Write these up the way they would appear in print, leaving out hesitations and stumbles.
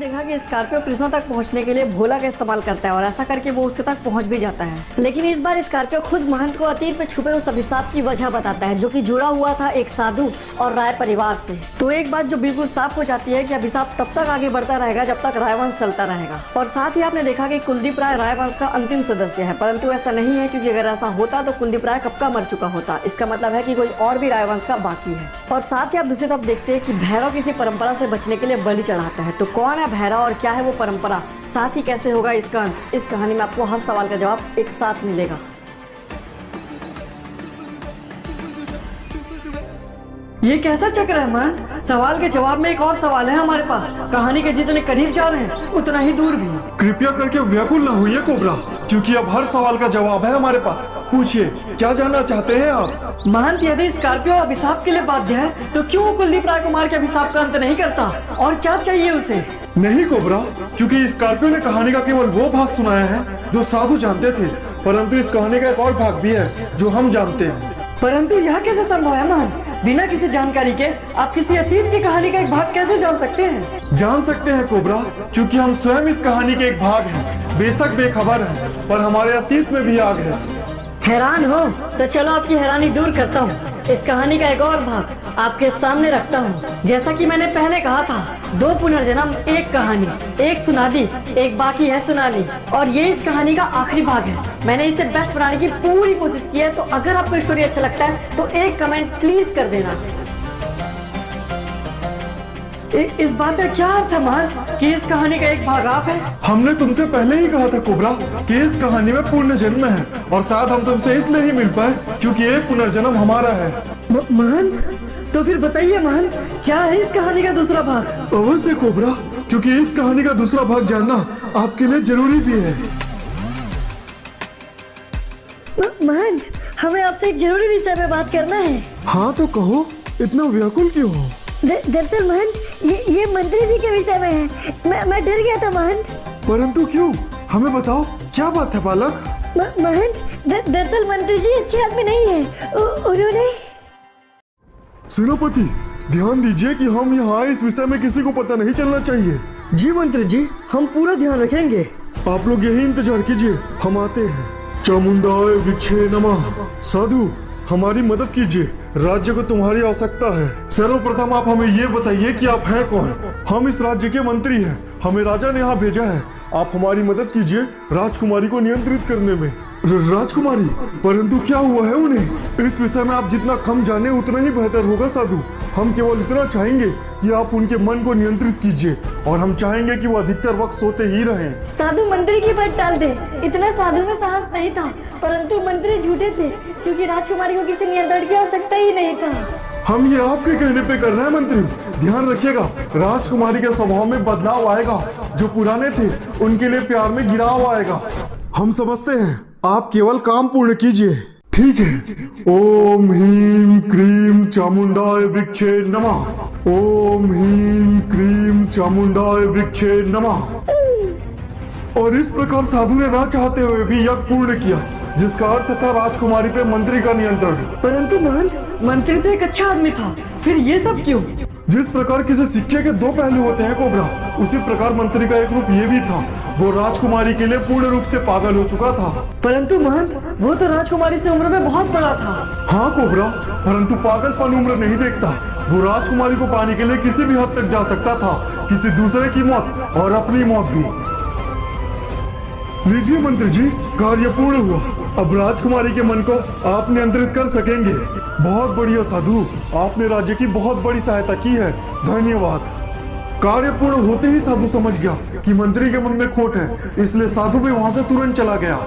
देखा कि स्कॉर्पियो कृष्णा तक पहुंचने के लिए भोला का इस्तेमाल करता है और ऐसा करके वो उसके तक पहुंच भी जाता है। लेकिन इस बार स्कॉर्पियो खुद महंत को अतीत में छुपे उस अभिशाप की वजह बताता है, जो कि जुड़ा हुआ था एक साधु और राय परिवार से। तो एक बात जो बिल्कुल साफ हो जाती है कि अभिशाप तब तक आगे बढ़ता रहेगा जब तक रायवंश चलता रहेगा। और साथ ही आपने देखा कि कुलदीप राय रायवंश का अंतिम सदस्य है, परंतु ऐसा नहीं है, क्योंकि अगर ऐसा होता तो कुलदीप राय कब का मर चुका होता। इसका मतलब है कि कोई और भी रायवंश का बाकी है। और साथ ही आप दूसरी तरफ देखते हैं कि भैरव किसी परंपरा से बचने के लिए बलि चढ़ाता है। तो कौन है भैरव और क्या है वो परंपरा, साथ ही कैसे होगा इसका अंत, इस कहानी में आपको हर सवाल का जवाब एक साथ मिलेगा। ये कैसा चक्र है महंत? सवाल के जवाब में एक और सवाल है हमारे पास। कहानी के जितने करीब जा रहे हैं उतना ही दूर भी। कृपया करके व्याकुल न होइए कोबरा, क्योंकि अब हर सवाल का जवाब है हमारे पास। पूछिए, क्या जानना चाहते हैं आप? महंत, यदि स्कॉर्पियो अभिशाप के लिए बाध्य है तो क्यों वो कुलदीप राय कुमार के अभिशाप का अंत नहीं करता, और क्या चाहिए उसे? नहीं कोबरा, क्योंकि स्कॉर्पियो ने कहानी का केवल वो भाग सुनाया है जो साधु जानते थे, परंतु इस कहानी का एक और भाग भी है जो हम जानते हैं। परंतु यह कैसे संभव है महंत? बिना किसी जानकारी के आप किसी अतीत की कहानी का एक भाग कैसे जान सकते हैं? जान सकते हैं कोबरा, क्योंकि हम स्वयं इस कहानी के एक भाग हैं। बेशक बेखबर हैं, पर हमारे अतीत में भी आग है। हैरान हो? तो चलो आपकी हैरानी दूर करता हूँ। इस कहानी का एक और भाग आपके सामने रखता हूँ। जैसा कि मैंने पहले कहा था, 2 पुनर्जन्म एक कहानी, एक सुनादी, एक बाकी है सुनानी, और ये इस कहानी का आखिरी भाग है। मैंने इसे बेस्ट बनाने की पूरी कोशिश की है। तो अगर आपको स्टोरी अच्छा लगता है तो एक कमेंट प्लीज कर देना। इस बात का क्या अर्थ है महंत कि इस कहानी का एक भाग आप है? हमने तुमसे पहले ही कहा था कोबरा कि इस कहानी में पूर्ण जन्म है, और शायद हम तुमसे इसलिए ही मिल पाए क्योंकि एक पुनर्जन्म हमारा है। महंत, तो फिर बताइए महंत, क्या है इस कहानी का दूसरा भाग? अवश्य कोबरा, क्योंकि इस कहानी का दूसरा भाग जानना आपके लिए जरूरी भी है। महंत, हमें आपसे एक जरूरी विषय में बात करना है। हाँ तो कहो, इतना व्याकुल क्यों हो? दरअसल महंत, ये मंत्री जी के विषय में है। मैं डर गया था महंत। परंतु क्यों? हमें बताओ, क्या बात है बालक? महंत, दरअसल मंत्री जी अच्छे आदमी नहीं है। उन्होंने। सेनापति, ध्यान दीजिए कि हम यहाँ इस विषय में किसी को पता नहीं चलना चाहिए। जी मंत्री जी, हम पूरा ध्यान रखेंगे। आप लोग यही इंतजार कीजिए, हम आते हैं। चामुंडाय विक्षे नमः। साधु, हमारी मदद कीजिए, राज्य को तुम्हारी आवश्यकता है। सर्वप्रथम आप हमें ये बताइए कि आप हैं कौन? हम इस राज्य के मंत्री हैं, हमें राजा ने यहाँ भेजा है। आप हमारी मदद कीजिए राजकुमारी को नियंत्रित करने में। राजकुमारी? परंतु क्या हुआ है उन्हें? इस विषय में आप जितना कम जाने उतना ही बेहतर होगा साधु। हम केवल इतना चाहेंगे कि आप उनके मन को नियंत्रित कीजिए, और हम चाहेंगे कि वो अधिकतर वक्त सोते ही रहें। साधु मंत्री की बात टाल दे। इतना साधु में साहस नहीं था, परंतु मंत्री झूठे थे, क्योंकि राजकुमारी को किसी नियंत्रण की आवश्यकता ही नहीं था। हम ये आपके कहने पे कर रहे हैं मंत्री। ध्यान रखिएगा, राजकुमारी के स्वभाव में बदलाव आएगा। जो पुराने थे उनके लिए प्यार में गिराव आएगा। हम समझते हैं, आप केवल काम पूर्ण कीजिए। ठीक है। ओम ह्रीं क्रीं चामुंडाय विक्षे नमः। ओम ह्रीं क्रीं चामुंडाय विक्षे नमः। और इस प्रकार साधु ने ना चाहते हुए भी यज्ञ पूर्ण किया, जिसका अर्थ था राजकुमारी पे मंत्री का नियंत्रण। परंतु महंत, मंत्री तो एक अच्छा आदमी था, फिर ये सब क्यों? जिस प्रकार किसी सिक्के के 2 पहलू होते हैं कोबरा, उसी प्रकार मंत्री का एक रूप ये भी था। वो राजकुमारी के लिए पूर्ण रूप से पागल हो चुका था। परंतु महंत, वो तो राजकुमारी से उम्र में बहुत बड़ा था। हाँ कोबरा, परंतु पागलपन उम्र नहीं देखता। वो राजकुमारी को पाने के लिए किसी भी हद तक जा सकता था, किसी दूसरे की मौत और अपनी मौत भी। लीजिए मंत्री जी, कार्य पूर्ण हुआ। अब राजकुमारी के मन को आप नियंत्रित कर सकेंगे। बहुत बढ़िया साधु, आपने राज्य की बहुत बड़ी सहायता की है, धन्यवाद। कार्य पूर्ण होते ही साधु समझ गया कि मंत्री के मन में खोट है, इसलिए साधु भी वहां से तुरंत चला गया।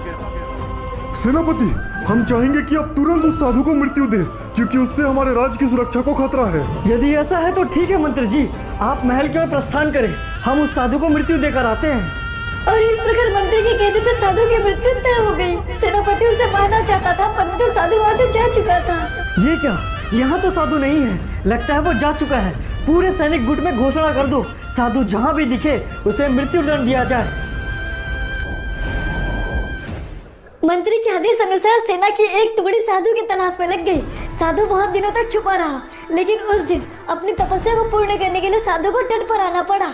सेनापति, हम चाहेंगे कि आप तुरंत उस साधु को मृत्यु दे, क्योंकि उससे हमारे राज्य की सुरक्षा को खतरा है। यदि ऐसा है तो ठीक है मंत्री जी, आप महल की ओर प्रस्थान करें, हम उस साधु को मृत्यु देकर आते हैं। और इस प्रकार मंत्री के कहने पर साधु की मृत्यु तय हो गई। सेनापति उसे मारना चाहता था, परंतु साधु वहाँ से जा चुका था। ये क्या? यहाँ तो साधु नहीं है, लगता है वो जा चुका है। पूरे सैनिक गुट में घोषणा कर दो, साधु जहाँ भी दिखे उसे मृत्यु दंड दिया जाए। मंत्री के आदेश अनुसार सेना की एक टुकड़ी साधु की तलाश में लग गई। साधु बहुत दिनों तक छुपा रहा, लेकिन उस दिन अपनी तपस्या को पूर्ण करने के लिए साधु को तट पर आना पड़ा।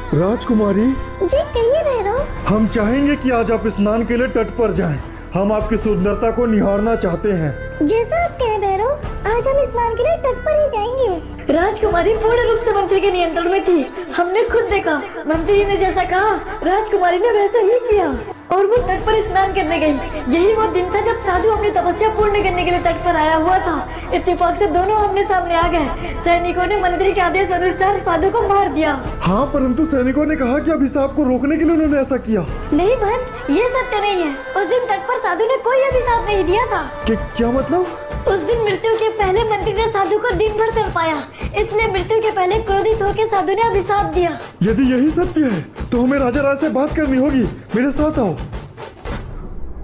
राजकुमारी, जी कहिए भैरव। हम चाहेंगे कि आज आप स्नान के लिए तट पर जाएं। हम आपकी सुंदरता को निहारना चाहते हैं। जैसा आप कहें भैरव, आज हम स्नान के लिए तट पर ही जाएंगे। राजकुमारी पूर्ण रूप से मंत्री के नियंत्रण में थी। हमने खुद देखा, मंत्री ने जैसा कहा राजकुमारी ने वैसा ही किया और वो तट पर स्नान करने गई। यही वो दिन था जब साधु अपनी तपस्या पूर्ण करने के लिए तट पर आया हुआ था। इत्तेफाक से दोनों आमने सामने आ गए। सैनिकों ने मंत्री के आदेश अनुसार साधु को मार दिया। हाँ, परंतु सैनिकों ने कहा कि अभिशाप को रोकने के लिए उन्होंने ऐसा किया। नहीं बहन, ये सत्य नहीं है। उस दिन तट पर साधु ने कोई अभिशाप नहीं दिया था। क्या मतलब? उस दिन मृत्यु के पहले मंत्री ने साधु को दिन भर तड़पाया, इसलिए मृत्यु के पहले क्रोधित होकर साधु ने अभिशाप दिया। यदि यही सत्य है तो हमें राजा राज से बात करनी होगी। मेरे साथ आओ।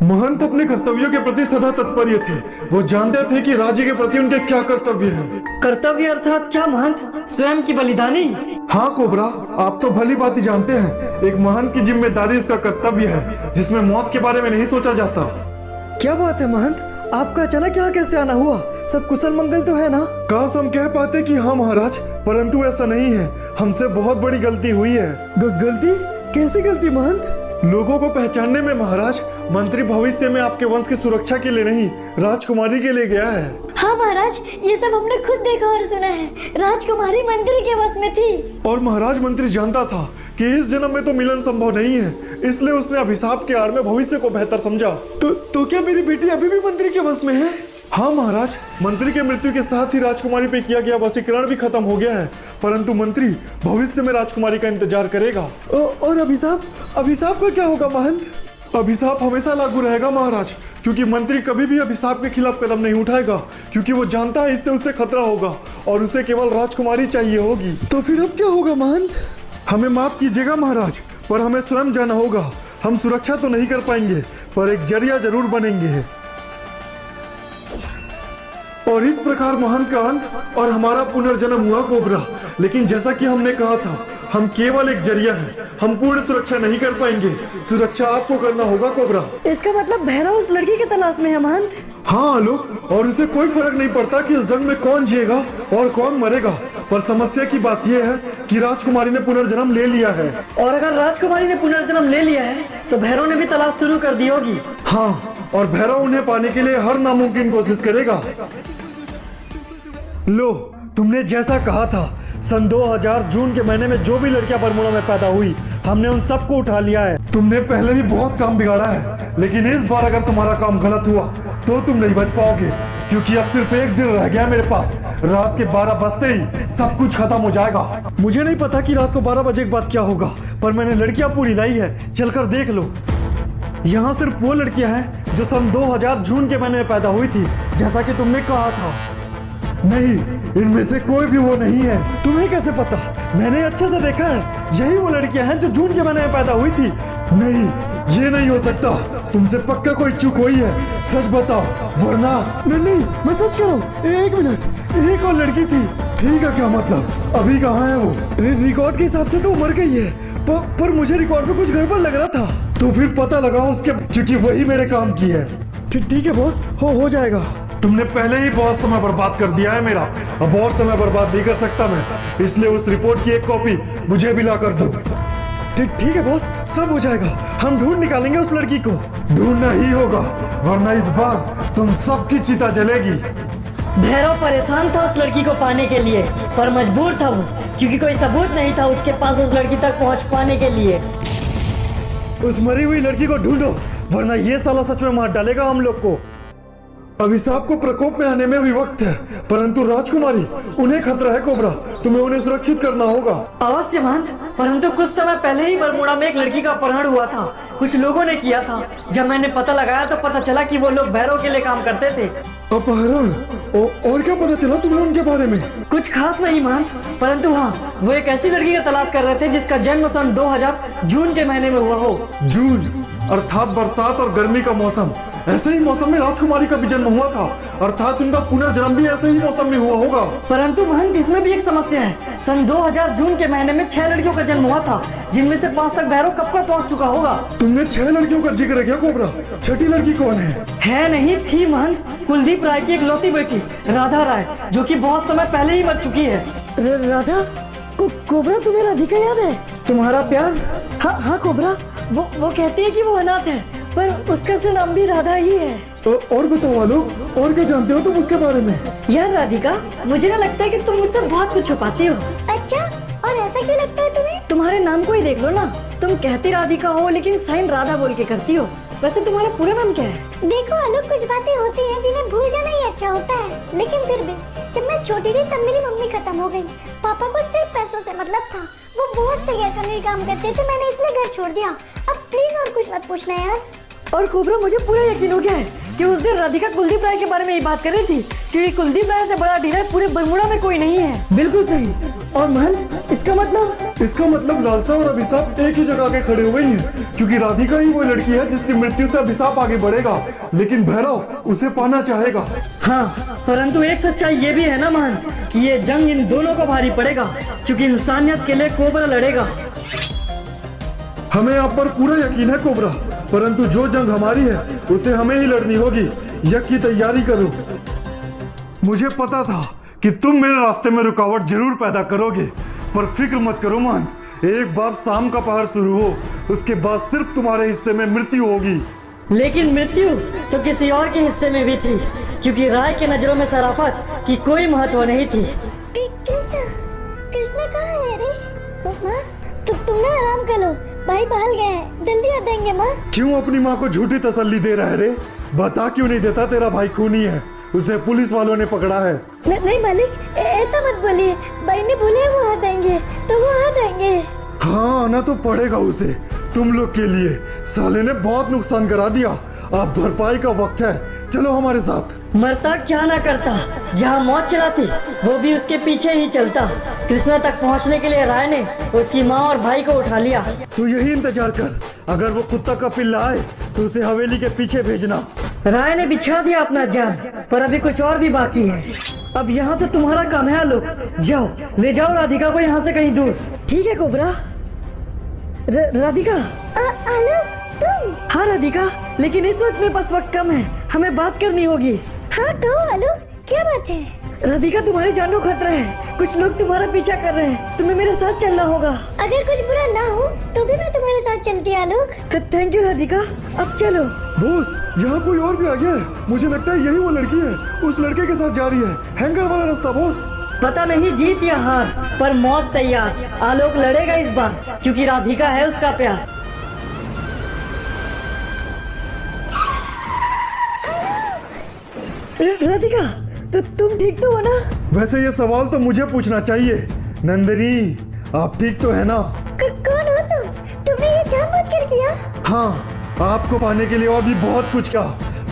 महंत अपने कर्तव्यों के प्रति सदा तत्पर थे। वो जानते थे कि राज्य के प्रति उनके क्या कर्तव्य हैं। कर्तव्य अर्थात क्या महंत? स्वयं की बलिदानी? हाँ कोबरा, आप तो भली बात ही जानते हैं। एक महंत की जिम्मेदारी उसका कर्तव्य है, जिसमें मौत के बारे में नहीं सोचा जाता। क्या बात है महंत, आपका अचानक यहाँ कैसे आना हुआ? सब कुशल मंगल तो है ना? काश हम कह पाते कि हाँ महाराज, परंतु ऐसा नहीं है। हमसे बहुत बड़ी गलती हुई है। गलती? कैसी गलती महंत? लोगों को पहचानने में महाराज, मंत्री भविष्य में आपके वंश की सुरक्षा के लिए नहीं, राजकुमारी के लिए गया है। हाँ महाराज, ये सब हमने खुद देखा और सुना है। राजकुमारी मंत्री के वश में थी। और महाराज, मंत्री जानता था कि इस जन्म में तो मिलन संभव नहीं है, इसलिए उसने अभिशाप के आड़ में भविष्य को बेहतर समझा। तो क्या मेरी बेटी अभी भी मंत्री के वश में है? हाँ महाराज, मंत्री के मृत्यु के साथ ही राजकुमारी पे किया गया वशीकरण भी खत्म हो गया है, परंतु मंत्री भविष्य में राजकुमारी का इंतजार करेगा। और अभिशाप का क्या होगा महंत? अभिशाप हमेशा लागू रहेगा महाराज, क्योंकि मंत्री कभी भी अभिशाप के खिलाफ कदम नहीं उठाएगा, क्योंकि वो जानता है इससे उसे खतरा होगा और उसे केवल राजकुमारी चाहिए होगी। तो फिर अब क्या होगा महंत? हमें माफ कीजिएगा महाराज, पर हमें स्वयं जाना होगा। हम सुरक्षा तो नहीं कर पाएंगे, पर एक जरिया जरूर बनेंगे। और इस प्रकार महंत का अंत और हमारा पुनर्जन्म हुआ कोबरा। लेकिन जैसा कि हमने कहा था, हम केवल एक जरिया हैं। हम पूर्ण सुरक्षा नहीं कर पाएंगे। सुरक्षा आपको करना होगा कोबरा। इसका मतलब भैरव उस लड़की की तलाश में है महंत? हाँ आलोक, और उसे कोई फर्क नहीं पड़ता कि इस जंग में कौन जिएगा और कौन मरेगा, पर समस्या की बात यह है कि राजकुमारी ने पुनर्जन्म ले लिया है। और अगर राजकुमारी ने पुनर्जन्म ले लिया है तो भैरव ने भी तलाश शुरू कर दी होगी। हाँ, और भैरव उन्हें पाने के लिए हर नामुमकिन कोशिश करेगा। लो, तुमने जैसा कहा था, सन 2000 जून के महीने में जो भी लड़कियां बरमुडा में पैदा हुई, हमने उन सबको उठा लिया है। तुमने पहले भी बहुत काम बिगाड़ा है, लेकिन इस बार अगर तुम्हारा काम गलत हुआ तो तुम नहीं बच पाओगे, क्योंकि अब सिर्फ एक दिन रह गया मेरे पास। रात के 12 बजते ही सब कुछ खत्म हो जाएगा। मुझे नहीं पता कि रात को 12 बजे के बाद क्या होगा, पर मैंने लड़कियां पूरी लाई है, चलकर देख लो। यहाँ सिर्फ वो लड़कियां हैं जो सन 2000 जून के महीने में पैदा हुई थी, जैसा कि तुमने कहा था। नहीं, इनमें से कोई भी वो नहीं है। तुम्हें कैसे पता? मैंने अच्छे से देखा है, यही वो लड़कियां हैं जो जून के महीने में पैदा हुई थी। नहीं, ये नहीं हो सकता। तुमसे पक्का कोई चूक हुई है, सच बताओ, वरना। नहीं, मैं सच कह रहा हूँ। एक मिनट, एक और लड़की थी। ठीक है, क्या मतलब? अभी कहाँ है वो? रिकॉर्ड के हिसाब से तो मर गई है, पर मुझे रिकॉर्ड में कुछ गड़बड़ लग रहा था। तो फिर पता लगाओ उसके, क्योंकि वही मेरे काम की है। ठीक है बॉस, हो जाएगा। तुमने पहले ही बहुत समय बर्बाद कर दिया है मेरा, अब और समय बर्बाद नहीं कर सकता मैं, इसलिए उस रिपोर्ट की एक कॉपी मुझे भी ला कर दो। ठीक है बॉस, सब हो जाएगा। हम ढूंढ निकालेंगे उस लड़की को। ढूंढना ही होगा, वरना इस बार तुम सबकी चिता जलेगी। भैरव परेशान था उस लड़की को पाने के लिए, पर मजबूर था वो, क्योंकि कोई सबूत नहीं था उसके पास उस लड़की तक पहुंच पाने के लिए। उस मरी हुई लड़की को ढूंढो, वरना ये साला सच में मार डालेगा हम लोग को। अभिशाप को प्रकोप में आने में भी वक्त है, परंतु राजकुमारी, उन्हें खतरा है कोबरा। तुम्हें उन्हें सुरक्षित करना होगा। अवश्य महंत, परंतु कुछ समय पहले ही बरमुडा में एक लड़की का अपहरण हुआ था। कुछ लोगों ने किया था। जब मैंने पता लगाया तो पता चला कि वो लोग भैरव के लिए काम करते थे। अपहरण? और क्या पता चला तुम्हें उनके बारे में? कुछ खास नहीं महंत, परंतु हाँ, वो एक ऐसी लड़की का तलाश कर रहे थे जिसका जन्म सन 2000 जून के महीने में हुआ हो। जून अर्थात बरसात और गर्मी का मौसम। ऐसे ही मौसम में राजकुमारी का भी जन्म हुआ था, अर्थात उनका पुनर्जन्म भी ऐसे ही मौसम में हुआ होगा। परंतु महंत, इसमें भी एक समस्या है। सन 2000 जून के महीने में 6 लड़कियों का जन्म हुआ था, जिनमें से 5 तक भैरव कब का पहुंच चुका होगा। तुमने 6 लड़कियों का जिक्र किया कोबरा, छठी लड़की कौन है? नहीं थी महंत, कुलदीप राय की इकलौती बेटी राधा राय, जो कि बहुत समय पहले ही मर चुकी है। राधा? कोबरा, तुम्हें राधिका याद है? तुम्हारा प्यार? हाँ हाँ कोबरा, वो कहती है कि वो अनाथ है, पर उसका असली नाम भी राधा ही है। और बताओ आलोक, और क्या जानते हो तुम उसके बारे में? यार राधिका, मुझे ना लगता है कि तुम मुझसे बहुत कुछ छुपाती हो। अच्छा, और ऐसा क्यों लगता है तुम्हें? तुम्हारे नाम को ही देख लो ना, तुम कहती राधिका हो लेकिन साइन राधा बोल के करती हो। वैसे तुम्हारा पूरा नाम क्या है? देखो आलोक, कुछ बातें होती हैं जिन्हें भूल जाना ही अच्छा होता है, लेकिन फिर भी जब मैं छोटी थी तब मेरी मम्मी खत्म हो गई। पापा को सिर्फ पैसों से मतलब था, वो बहुत से गैर कानूनी काम करते थे, मैंने इसलिए घर छोड़ दिया। अब प्लीज और कुछ मत पूछना यार। और कोबरा, मुझे पूरा यकीन हो गया है कि उस दिन राधिका कुलदीप राय के बारे में ये बात कर रही थी, क्योंकि कुलदीप राय से बड़ा डीलर पूरे बरमुड़ा में कोई नहीं है। बिल्कुल सही। और महंत, इसका मतलब लालसा और अभिशाप एक ही जगह के खड़े हुए हैं, क्योंकि राधिका ही वो लड़की है जिसकी मृत्यु से अभिशाप आगे बढ़ेगा, लेकिन भैरव उसे पाना चाहेगा। हाँ, परंतु एक सच्चाई ये भी है ना महंत कि ये जंग इन दोनों को भारी पड़ेगा, क्योंकि इंसानियत के लिए कोबरा लड़ेगा। हमें आप पर पूरा यकीन है कोबरा, परंतु जो जंग हमारी है उसे हमें ही लड़नी होगी। यज्ञ की तैयारी करो। मुझे पता था कि तुम मेरे रास्ते में रुकावट जरूर पैदा करोगे, पर फिक्र मत करो महंत, एक बार शाम का पहर शुरू हो, उसके बाद सिर्फ तुम्हारे हिस्से में मृत्यु होगी। लेकिन मृत्यु तो किसी और के हिस्से में भी थी, क्योंकि राय के नजरों में शराफत की कोई महत्व नहीं थी। कृष्णा कहाँ है रे? माँ, तुम ना आराम कर लो, भाई बहल गए हैं, जल्दी आ जाएंगे माँ। क्यों अपनी माँ को झूठी तसल्ली दे रहा है रे? बता क्यों नहीं देता? तेरा भाई खूनी है, उसे पुलिस वालों ने पकड़ा है। नहीं मालिक, ऐसा मत बोलिए, भाई ने बोले वो आ जाएंगे तो वो आ जाएंगे। हाँ, आना तो पड़ेगा उसे, तुम लोग के लिए। साले ने बहुत नुकसान करा दिया, अब भरपाई का वक्त है, चलो हमारे साथ। मरता क्या ना करता, जहाँ मौत चलाती वो भी उसके पीछे ही चलता। कृष्णा तक पहुँचने के लिए राय ने उसकी माँ और भाई को उठा लिया। तू यही इंतजार कर, अगर वो कुत्ता का पिल्ला आए तो उसे हवेली के पीछे भेजना। राय ने बिछा दिया अपना जाल, पर अभी कुछ और भी बाकी है। अब यहाँ से तुम्हारा काम है आलोक, जाओ ले जाओ राधिका को यहाँ से कहीं दूर। ठीक है कोबरा। राधिका? आलोक तुम? हाँ राधिका, लेकिन इस वक्त मेरे पास वक्त कम है, हमें बात करनी होगी। हाँ कहो आलोक, क्या बात है? राधिका, तुम्हारी जान को खतरा है, कुछ लोग तुम्हारा पीछा कर रहे हैं, तुम्हें मेरे साथ चलना होगा। अगर कुछ बुरा ना हो तो भी मैं तुम्हारे साथ चलती आलोक। थैंक यू राधिका, अब चलो। बॉस, यहाँ कोई और भी आ गया है, मुझे लगता है यही वो लड़की है, उस लड़के के साथ जा रही है, हैंगर वाला रास्ता। बॉस पता नहीं जीत या हार, पर मौत तैयार। आलोक लड़ेगा इस बार, क्योंकि राधिका है उसका प्यार। राधिका, तो तुम ठीक तो हो ना? वैसे ये सवाल तो मुझे पूछना चाहिए। नंदिनी, आप ठीक तो है ना? कौन हो तुम? तुमने ये जानबूझकर किया? हाँ, आपको पाने के लिए और भी बहुत कुछ किया,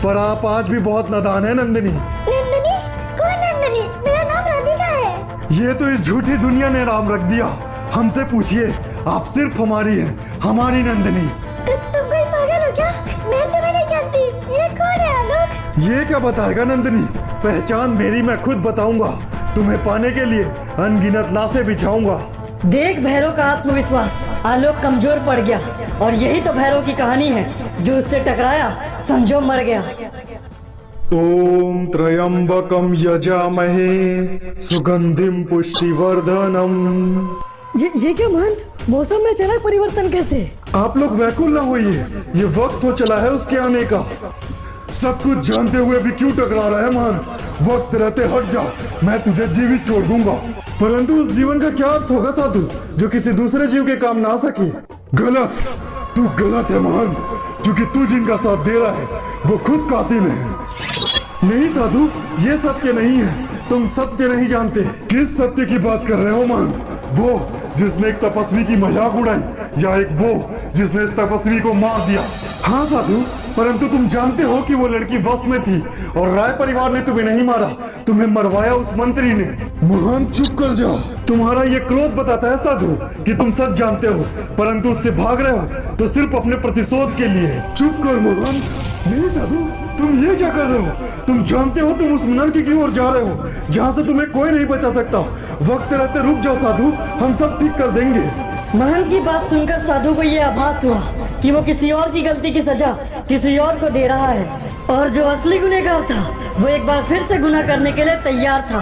पर आप आज भी बहुत नादान है नंदिनी। नंदिनी? कौन नंदिनी? मेरा नाम राधिका है। ये तो इस झूठी दुनिया ने नाम रख दिया, हमसे पूछिए, आप सिर्फ हमारी हैं, हमारी नंदिनी। तुम कोई पागल हो क्या? मैं तुम्हें नहीं जानती, ये कौन है आलोक? ये क्या बताएगा नंदिनी, पहचान मेरी मैं खुद बताऊंगा, तुम्हें पाने के लिए अनगिनत लाशें बिछाऊंगा। देख भैरव का आत्मविश्वास, आलोक कमजोर पड़ गया, और यही तो भैरव की कहानी है, जो उससे टकराया समझो मर गया। ओम त्र्यंबकम यजामहे सुगंधिम पुष्टिवर्धनम। ये क्या महंत, मौसम में अचानक परिवर्तन कैसे? आप लोग व्याकुल ना होइए, ये वक्त हो चला है उसके आने का। सब कुछ जानते हुए भी क्यों टकरा रहा है महंत? वक्त रहते हट जा, मैं तुझे जीवित छोड़ दूंगा। परंतु उस जीवन का क्या अर्थ होगा साधु, जो किसी दूसरे जीव के काम ना आ सके? गलत, तू गलत है महंत, क्योंकि तू जिनका साथ दे रहा है वो खुद कातिल है। नहीं साधु, ये सत्य नहीं है, तुम सत्य नहीं जानते। किस सत्य की बात कर रहे हो महंत? वो जिसने एक तपस्वी की मजाक उड़ाई, या एक वो जिसने इस तपस्वी को मार दिया? हाँ साधु, परंतु तुम जानते हो कि वो लड़की वश में थी, और राय परिवार ने तुम्हें नहीं मारा, तुम्हें मरवाया उस मंत्री ने। महंत चुप कर जाओ, तुम्हारा ये क्रोध बताता है साधु कि तुम सच जानते हो, परंतु उससे भाग रहे हो तो सिर्फ अपने प्रतिशोध के लिए। चुप कर महंत। नहीं साधु, तुम ये क्या कर रहे हो? तुम जानते हो तुम उस नर्क की ओर जा रहे हो जहाँ से तुम्हें कोई नहीं बचा सकता। वक्त रहते रुक जाओ साधु, हम सब ठीक कर देंगे। महंत की बात सुनकर साधु को ये आभास हुआ कि वो किसी और की गलती की सजा किसी और को दे रहा है, और जो असली गुनहगार था वो एक बार फिर से गुनाह करने के लिए तैयार था।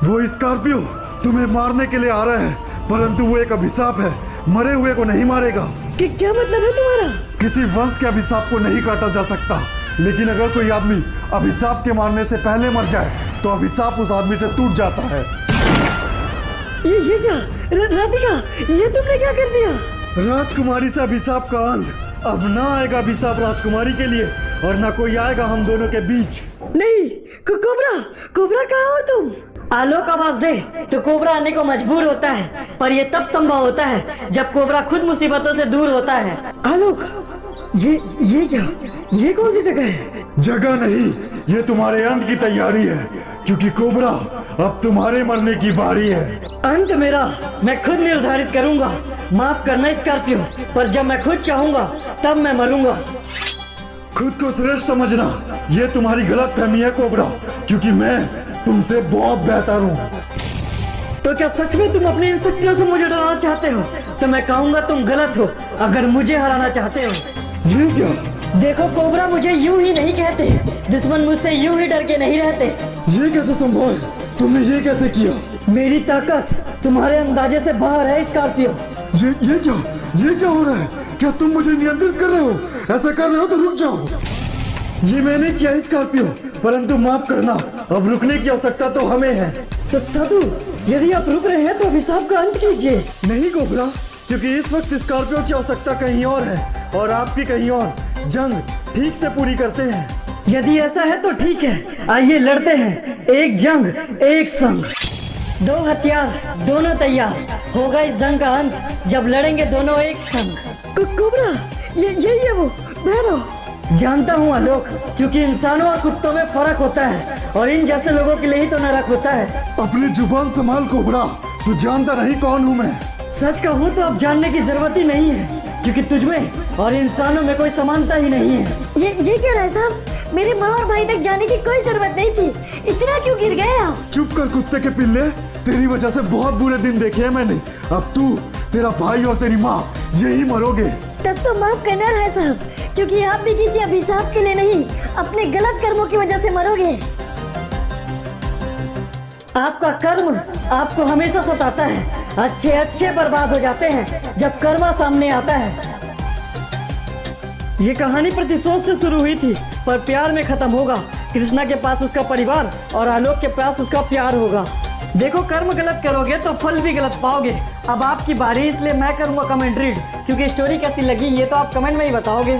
वो स्कॉर्पियो तुम्हें मारने के लिए आ रहा है, परंतु वो एक अभिशाप है, मरे हुए को नहीं मारेगा। कि क्या मतलब है तुम्हारा? किसी वंश के अभिशाप को नहीं काटा जा सकता, लेकिन अगर कोई आदमी अभिशाप के मारने से पहले मर जाए तो अभिशाप उस आदमी से टूट जाता है। ये क्या राधिका, ये तुमने क्या कर दिया? राजकुमारी से अभिशाप का अंत। अब ना आएगा अभिशाप राजकुमारी के लिए और ना कोई आएगा हम दोनों के बीच। नहीं, कोबरा कहाँ हो तुम? आलोक आवाज दे तो कोबरा आने को मजबूर होता है, पर ये तब संभव होता है जब कोबरा खुद मुसीबतों से दूर होता है। आलोक, ये क्या? ये कौन सी जगह है? जगह नहीं, ये तुम्हारे अंत की तैयारी है, क्योंकि कोबरा अब तुम्हारे मरने की बारी है। अंत मेरा मैं खुद निर्धारित करूंगा। माफ करना स्कॉर्पियो, पर जब मैं खुद चाहूंगा तब मैं मरूंगा। खुद को श्रेष्ठ समझना ये तुम्हारी गलत फहमी है कोबरा, क्योंकि मैं तुमसे बहुत बेहतर हूँ। तो क्या सच में तुम अपनी इन शक्तियों से मुझे डराना चाहते हो? तो मैं कहूंगा तुम गलत हो अगर मुझे हराना चाहते हो। ये क्या? देखो कोबरा, मुझे यूं ही नहीं कहते, दुश्मन मुझसे यूं ही डर के नहीं रहते। ये कैसे संभव है? तुमने ये कैसे किया? मेरी ताकत तुम्हारे अंदाजे से बाहर है स्कॉर्पियो। ये क्या हो रहा है? क्या तुम मुझे नियंत्रित कर रहे हो? ऐसा कर रहे हो तो रुक जाओ। ये मैंने किया स्कॉर्पियो, परंतु माफ करना, अब रुकने की आवश्यकता तो हमें है। साधु, यदि आप रुक रहे हैं तो अभिशाप का अंत कीजिए। नहीं कोबरा, क्योंकि इस वक्त स्कॉर्पियो की आवश्यकता कहीं और है और आपकी कहीं और। जंग ठीक से पूरी करते हैं। यदि ऐसा है तो ठीक है, आइए लड़ते हैं। एक जंग एक संग, दो हथियार दोनों तैयार। होगा इस जंग का अंत जब लड़ेंगे दोनों एक संग। कोबरा, यही है वो भैरव। जानता हूँ आलोक, क्योंकि इंसानों और कुत्तों में फर्क होता है और इन जैसे लोगों के लिए ही तो नरक होता है। अपनी जुबान संभाल कोबरा, तू जानता नहीं कौन हूँ मैं। सच कहूँ तो अब जानने की जरूरत ही नहीं है, क्योंकि तुझमें और इंसानों में कोई समानता ही नहीं है। ये क्या रहा है साहब? मेरे माँ और भाई तक जाने की कोई जरूरत नहीं थी, इतना क्यों गिर गए आप? चुप कर कुत्ते के पिल्ले, तेरी वजह से बहुत बुरे दिन देखे हैं मैंने। अब तू, तेरा भाई और तेरी माँ यही मरोगे। तब तो माफ करना है साहब, क्योंकि आप भी किसी अभिशाप के लिए नहीं, अपने गलत कर्मों की वजह से मरोगे। आपका कर्म आपको हमेशा सताता है। अच्छे बर्बाद हो जाते हैं जब कर्मा सामने आता है। ये कहानी प्रतिशोध से शुरू हुई थी, पर प्यार में खत्म होगा। कृष्णा के पास उसका परिवार और आलोक के पास उसका प्यार होगा। देखो, कर्म गलत करोगे तो फल भी गलत पाओगे। अब आपकी बारी, इसलिए मैं करूँगा कमेंट रीड, क्योंकि स्टोरी कैसी लगी ये तो आप कमेंट में ही बताओगे।